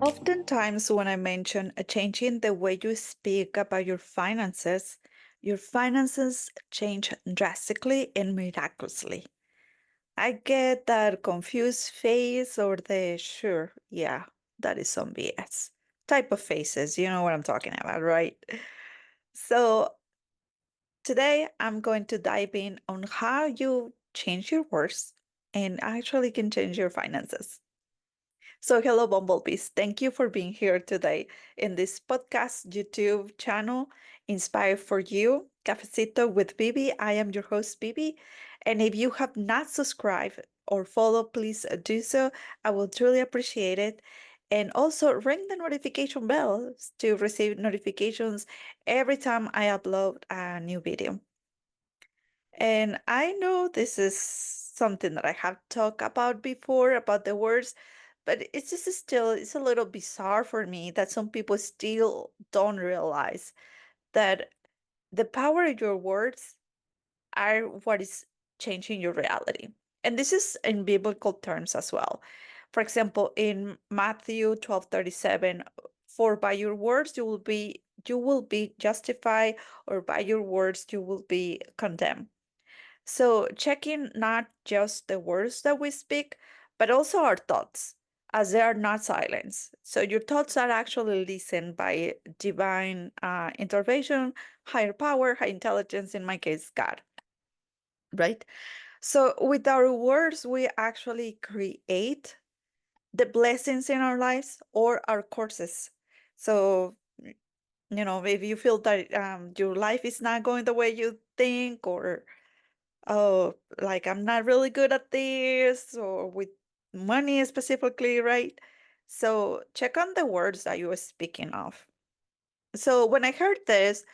Oftentimes, when I mention changing the way you speak about your finances change drastically and miraculously. I get that confused face or the sure, yeah, that is some BS type of faces. You know what I'm talking about, right? So, today I'm going to dive in on how you change your words and actually can change your finances. So, hello, Bumblebees. Thank you for being here today in this podcast YouTube channel, Inspired for You, Cafecito with Bibi. I am your host, Bibi. And if you have not subscribed or follow, please do so. I will truly appreciate it. And also ring the notification bell to receive notifications every time I upload a new video. And I know this is something that I have talked about before about the words, but it's just still it's a little bizarre for me that some people still don't realize that the power of your words are what is changing your reality. And this is in biblical terms as well. For example, in Matthew 12:37, for by your words you will be justified, or by your words you will be condemned. So, checking not just the words that we speak, but also our thoughts, as they are not silence. So, your thoughts are actually listened by divine intervention, higher power, high intelligence, in my case, God, right? So, with our words, we actually create the blessings in our lives or our courses. So, if you feel that your life is not going the way you think, or oh, like I'm not really good at this, or with money specifically, right? So check on the words that you were speaking of. So when I heard this,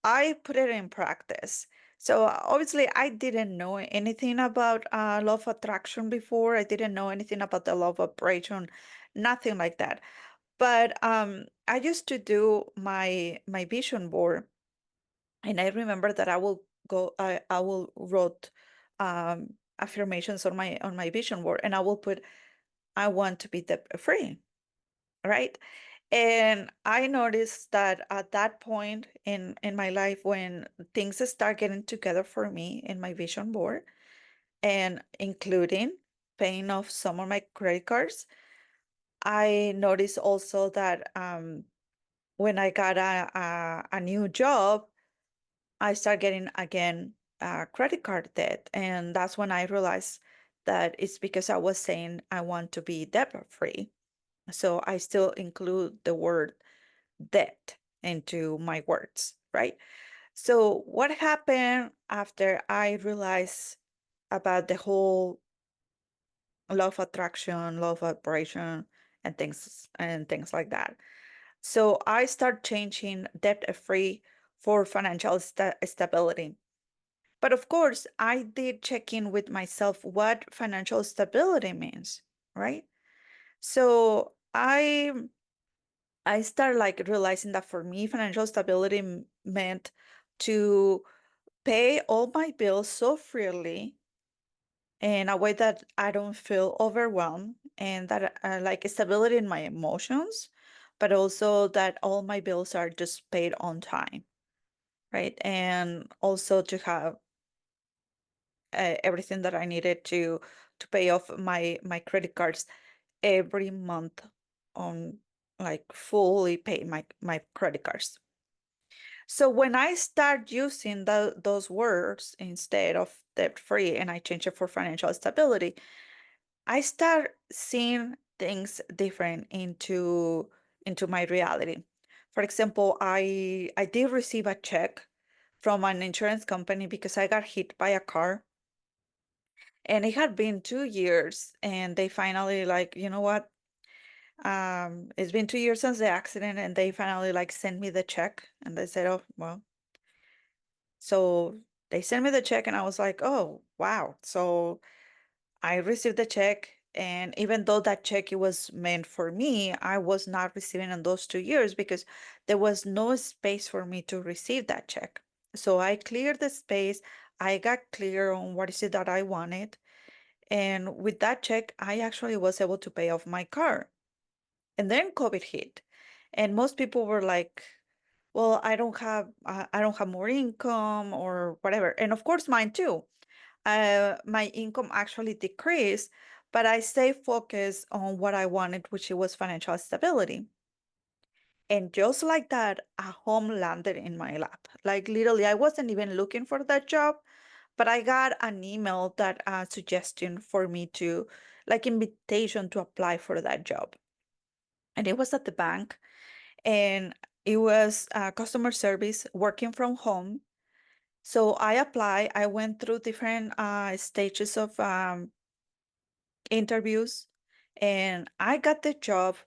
I put it in practice. So obviously, I didn't know anything about law of attraction before. I didn't know anything about the law of vibration, nothing like that. But I used to do my vision board, and I remember that I will wrote affirmations on my vision board, and I will put, I want to be debt free, right? And I noticed that at that point in my life, when things start getting together for me in my vision board, and including paying off some of my credit cards, I noticed also that when I got a new job, I start getting again credit card debt. And that's when I realized that it's because I was saying I want to be debt free. So I still include the word debt into my words, right? So what happened after I realized about the whole law of attraction, law of vibration, and things like that? So I start changing debt free for financial stability. But of course, I did check in with myself what financial stability means, right? So I started like realizing that for me, financial stability meant to pay all my bills so freely in a way that I don't feel overwhelmed, and that like stability in my emotions, but also that all my bills are just paid on time, right? And also to have everything that I needed to pay off my credit cards every month, on like fully pay my credit cards. So when I start using those words instead of debt free, and I change it for financial stability, I start seeing things different into my reality. For example, I did receive a check from an insurance company because I got hit by a car, and it had been 2 years, and they finally, like, you know what, it's been 2 years since the accident, and they finally like sent me the check, and they said, oh well. So they sent me the check, and I was like, oh wow. So I received the check, and even though that check it was meant for me, I was not receiving in those 2 years because there was no space for me to receive that check. So I cleared the space. I got clear on what is it that I wanted. And with that check, I actually was able to pay off my car. And then COVID hit, and most people were like, well, I don't have more income or whatever. And of course mine too. My income actually decreased, but I stay focused on what I wanted, which was financial stability. And just like that, a home landed in my lap. Like literally, I wasn't even looking for that job, but I got an email that suggestion for me to, like, invitation to apply for that job. And it was at the bank, and it was customer service working from home. So I applied. I went through different stages of interviews, and I got the job.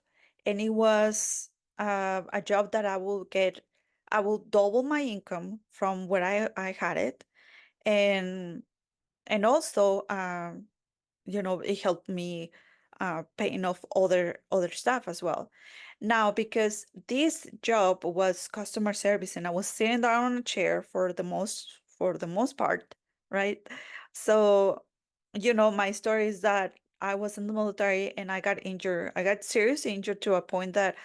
And it was a job that I will double my income from where I had it. And also, it helped me paying off other stuff as well. Now, because this job was customer service and I was sitting down on a chair for the most part, right? So, my story is that I was in the military and I got injured. I got seriously injured to a point that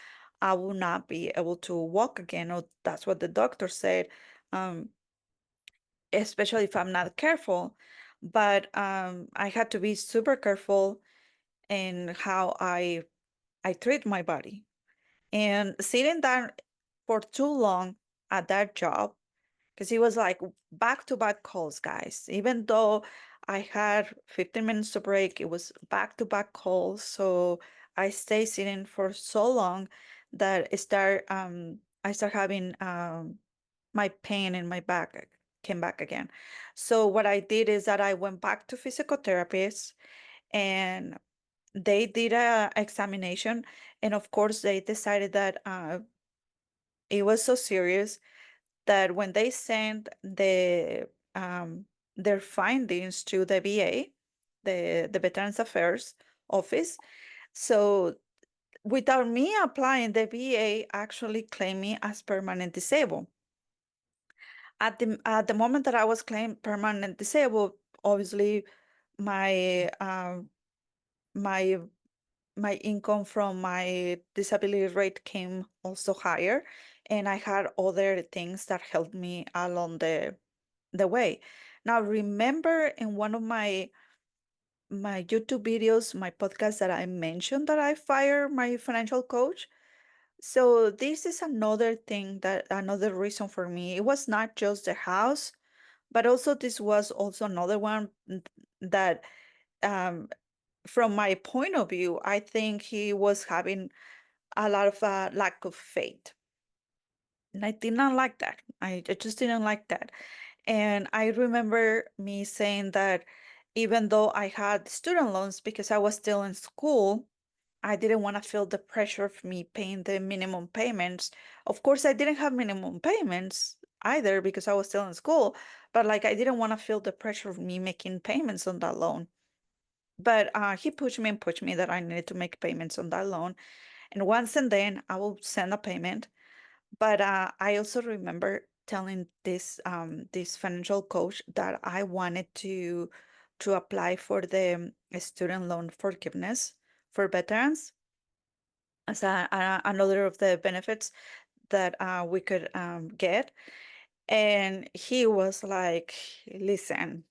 I will not be able to walk again, or that's what the doctor said. Um, Especially if I'm not careful. But I had to be super careful in how I treat my body. And sitting down for too long at that job, because it was like back to back calls, guys. Even though I had 15 minutes to break, it was back to back calls. So I stayed sitting for so long that I start having my pain in my back came back again. So what I did is that I went back to physical therapists, and they did a examination, and of course they decided that it was so serious that when they sent their findings to the VA, the Veterans Affairs Office, so without me applying, the VA actually claimed me as permanent disabled. At the moment that I was claimed permanent disabled, obviously my my my income from my disability rate came also higher, and I had other things that helped me along the way. Now, remember in one of my YouTube videos, my podcast, that I mentioned that I fired my financial coach? So this is another thing, that another reason for me. It was not just the house, but also this was also another one that um from my point of view, I think he was having a lot of lack of faith. And I did not like that. I just didn't like that. And I remember me saying that even though I had student loans because I was still in school, I didn't want to feel the pressure of me paying the minimum payments. Of course, I didn't have minimum payments either because I was still in school, but like I didn't want to feel the pressure of me making payments on that loan. But he pushed me and pushed me that I needed to make payments on that loan. And once and then I will send a payment. But I also remember telling this financial coach that I wanted to apply for the student loan forgiveness for veterans as another of the benefits that we could get. And he was like, "Listen,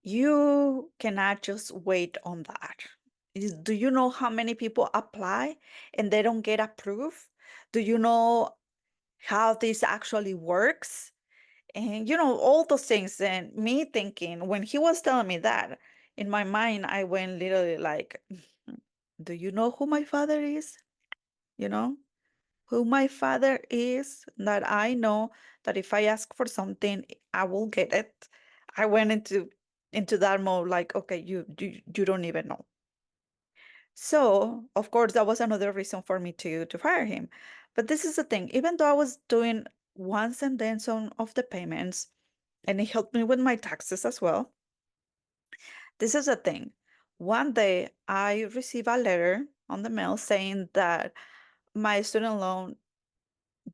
you cannot just wait on that. Do you know how many people apply and they don't get approved? Do you know how this actually works?" And all those things. And me thinking, when he was telling me that, in my mind, I went literally like, "Do you know who my father is? You know, who my father is, that I know that if I ask for something, I will get it." I went into that mode like, okay, you don't even know. So, of course, that was another reason for me to fire him. But this is the thing, even though I was doing once and then some of the payments, and it helped me with my taxes as well. This is the thing. One day I received a letter on the mail saying that my student loan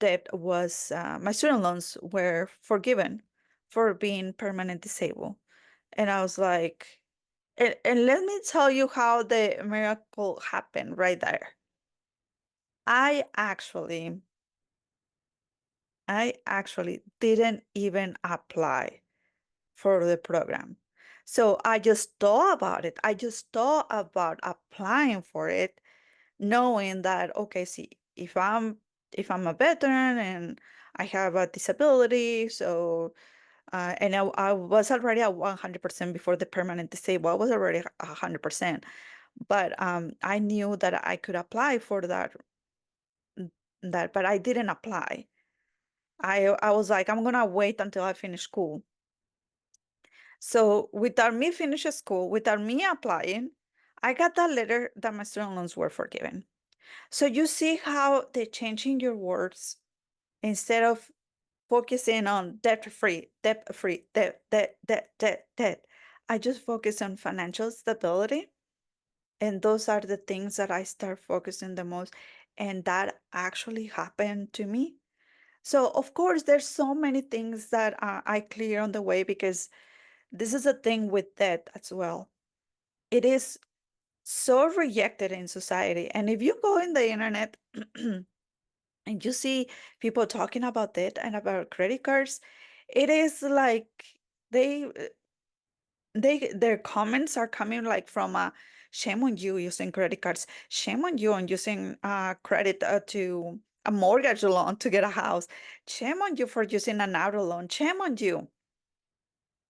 my student loans were forgiven for being permanent disabled. And I was like, and let me tell you how the miracle happened right there. I actually, I actually didn't even apply for the program. So I just thought about it. I just thought about applying for it, knowing that, okay, see, if I'm a veteran and I have a disability, so and I was already at 100% before the permanent disable. I was already 100%, but I knew that I could apply for that, but I didn't apply. I was like, I'm gonna wait until I finish school. So without me finishing school, without me applying, I got that letter that my student loans were forgiven. So you see how they're changing your words instead of focusing on debt free, debt free, debt, debt, debt, debt, debt. I just focus on financial stability. And those are the things that I start focusing the most. And that actually happened to me. So, of course, there's so many things that I clear on the way because this is a thing with debt as well. It is so rejected in society. And if you go in the internet and you see people talking about debt and about credit cards, it is like they their comments are coming like from a shame on you using credit cards, shame on you on using credit to a mortgage loan to get a house, shame on you for using an auto loan, shame on you.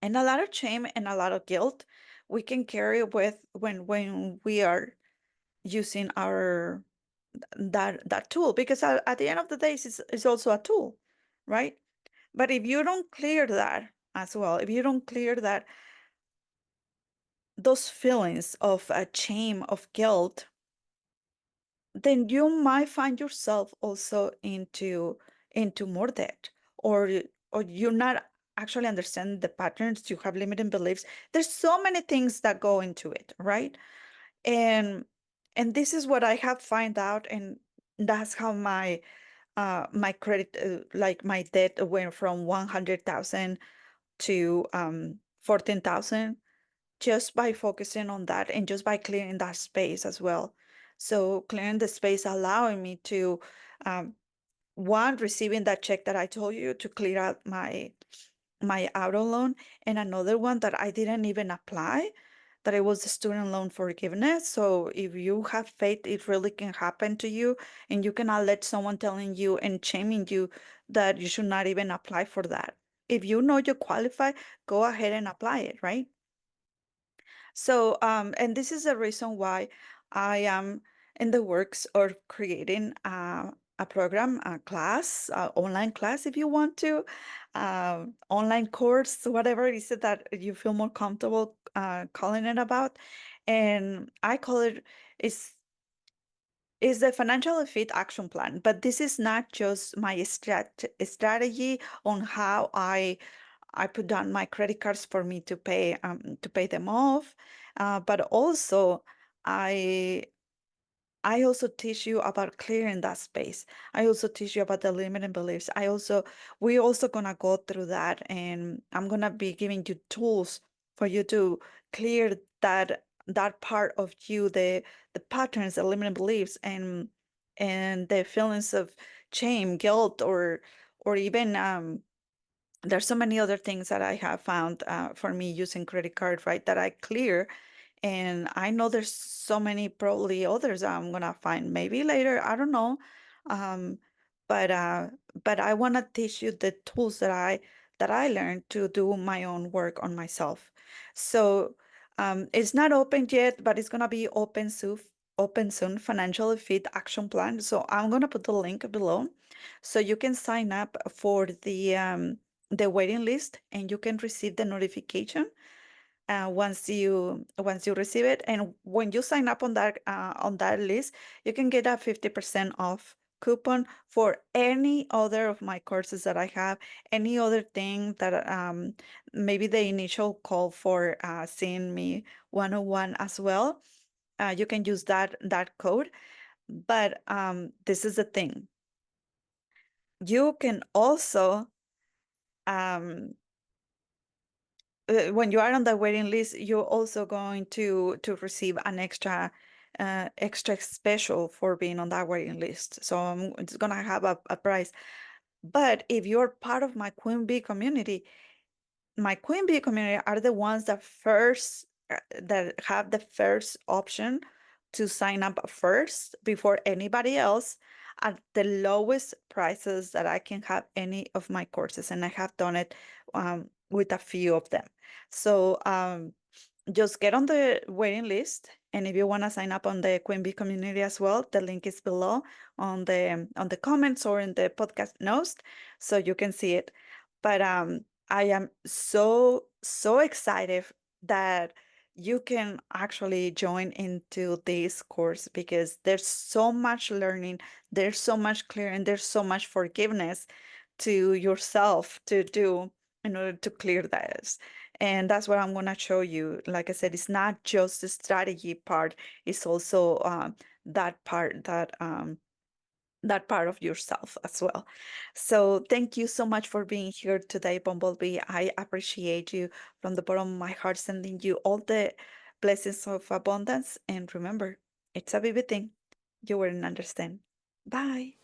And a lot of shame and a lot of guilt we can carry with when we are using our that tool because at the end of the day it's also a tool, right? But if you don't clear that as well, if you don't clear that those feelings of shame, of guilt, then you might find yourself also into more debt, or you're not actually understanding the patterns. You have limiting beliefs. There's so many things that go into it, right? And and this is what I have find out, and that's how my credit like my debt went from 100,000 to 14,000, just by focusing on that and just by clearing that space as well. So clearing the space allowing me to um, one, receiving that check that I told you to clear out my auto loan, and another one that I didn't even apply, that it was the student loan forgiveness. So if you have faith, it really can happen to you, and you cannot let someone telling you and shaming you that you should not even apply for that. If you know you qualify, go ahead and apply it, right? So, and this is the reason why I am in the works of creating a program, a class, online class, if you want to, online course, whatever it is that you feel more comfortable calling it about. And I call it is the financial fit action plan. But this is not just my strategy on how I put down my credit cards for me to pay them off, but also I I also teach you about clearing that space. I also teach you about the limiting beliefs. We also gonna go through that, and I'm gonna be giving you tools for you to clear that part of you, the patterns, the limiting beliefs, and the feelings of shame, guilt, or even there's so many other things that I have found for me using credit card, right, that I clear. And I know there's so many probably others I'm gonna find maybe later. I don't know. Um, but uh, but I want to teach you the tools that I learned to do my own work on myself. So it's not open yet, but it's gonna be open soon. Open soon, financial fit action plan. So I'm gonna put the link below, so you can sign up for the waiting list, and you can receive the notification once you receive it. And when you sign up on that list, you can get a 50% off coupon for any other of my courses that I have, any other thing that maybe the initial call for seeing me 101 as well. You can use that code. But this is the thing. You can also um, when you are on the waiting list, you're also going to receive an extra extra special for being on that waiting list. So it's gonna have a price. But if you're part of my Queen Bee community are the ones that have the first option to sign up first before anybody else at the lowest prices that I can have any of my courses, and I have done it with a few of them. So just get on the waiting list, and if you want to sign up on the Queen Bee community as well, the link is below on the comments or in the podcast notes, so you can see it. But I am so excited that you can actually join into this course because there's so much learning, there's so much clearing, there's so much forgiveness to yourself to do in order to clear this. And that's what I'm going to show you. Like I said, it's not just the strategy part, it's also that part that part of yourself as well. So thank you so much for being here today, Bumblebee. I appreciate you from the bottom of my heart, sending you all the blessings of abundance. And remember, it's a baby thing. You wouldn't understand. Bye.